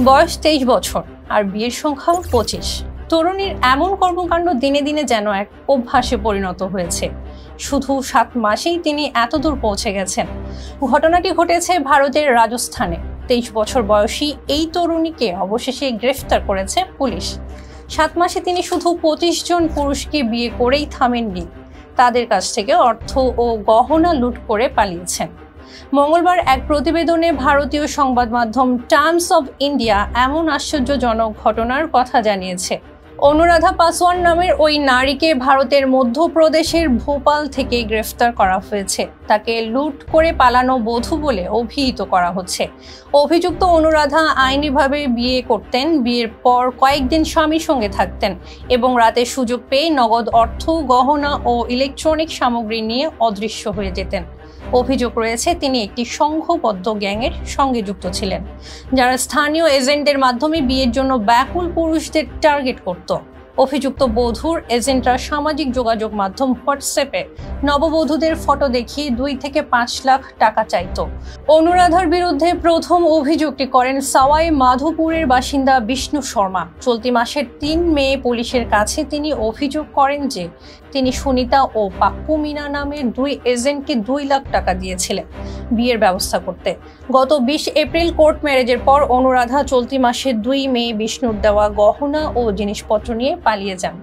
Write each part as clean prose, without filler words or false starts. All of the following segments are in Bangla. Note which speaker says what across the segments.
Speaker 1: বয়স 23 বছর আর বিয়ের সংখ্যা 25। তরুণীর এমন কর্মকাণ্ড দিনে দিনে যেন এক অভ্যাসে পরিণত হয়েছে। শুধু 7 মাসেই তিনি এতদূর পৌঁছে গেছেন। ঘটনাটি ঘটেছে ভারতের রাজস্থানে। 23 বছর বয়সী এই তরুণীকে অবশেষে গ্রেফতার করেছে পুলিশ। 7 মাসে তিনি শুধু 25 জন পুরুষকে বিয়ে করেই থামেননি, তাদের কাছ থেকে অর্থ ও গহনা লুট করে পালিয়েছেন। মঙ্গলবার এক প্রতিবেদনে ভারতীয় সংবাদ মাধ্যম টাইমস অব ইন্ডিয়া এমন আশ্চর্যজনক ঘটনার কথা জানিয়েছে। অনুরাধা পাসওয়ান নামের ওই নারীকে ভারতের মধ্যপ্রদেশের ভোপাল থেকে গ্রেফতার করা হয়েছে। তাকে লুট করে পালানো বধূ বলে অভিহিত করা হচ্ছে। অভিযুক্ত অনুরাধা আইনিভাবে বিয়ে করতেন, বিয়ের পর কয়েকদিন স্বামীর সঙ্গে থাকতেন এবং রাতে সুযোগ পেয়ে নগদ অর্থ, গহনা ও ইলেকট্রনিক সামগ্রী নিয়ে অদৃশ্য হয়ে যেতেন। অভিযোগ রয়েছে তিনি একটি সংঘবদ্ধ গ্যাংয়ের সঙ্গে যুক্ত ছিলেন, যারা স্থানীয় এজেন্টদের মাধ্যমে বিয়ের জন্য ব্যাকুল পুরুষদের টার্গেট করত। অভিযুক্ত বধূর এজেন্টরা সামাজিক যোগাযোগ মাধ্যম হোয়াটসঅ্যাপে নববধূদের ফটো দেখিয়ে 2 থেকে 5 লাখ টাকা চাইত। অনুরাধার বিরুদ্ধে প্রথম অভিযোগটি করেন সাওয়াই মাধোপুরের বাসিন্দা বিষ্ণু শর্মা। চলতি মাসের 3 মে পুলিশের কাছে তিনি অভিযোগ করেন যে তিনি সুনিতা ও পাপ্পু মিনা নামের 2 এজেন্টকে 2 লাখ টাকা দিয়েছিলেন বিয়ের ব্যবস্থা করতে। গত 20 এপ্রিল কোর্ট ম্যারেজের পর অনুরাধা চলতি মাসের 2 মে বিষ্ণুর দেওয়া গহনা ও জিনিসপত্র নিয়ে পালিয়ে যান।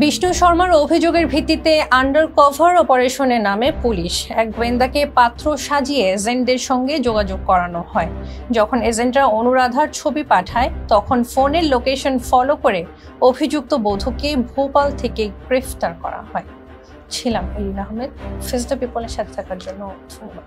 Speaker 1: বিষ্ণু শর্মার অভিযোগের ভিত্তিতে আন্ডার কভার অপারেশনের নামে পুলিশ এক গোয়েন্দাকে পাত্র সাজিয়ে এজেন্টদের সঙ্গে যোগাযোগ করানো হয়। যখন এজেন্টরা অনুরাধার ছবি পাঠায়, তখন ফোনের লোকেশন ফলো করে অভিযুক্ত বধূকে ভোপাল থেকে গ্রেফতার করা হয়। ছিলাম এলিনা আহমেদ। ফেস দ্য পিপলের সাথে থাকার জন্য ধন্যবাদ।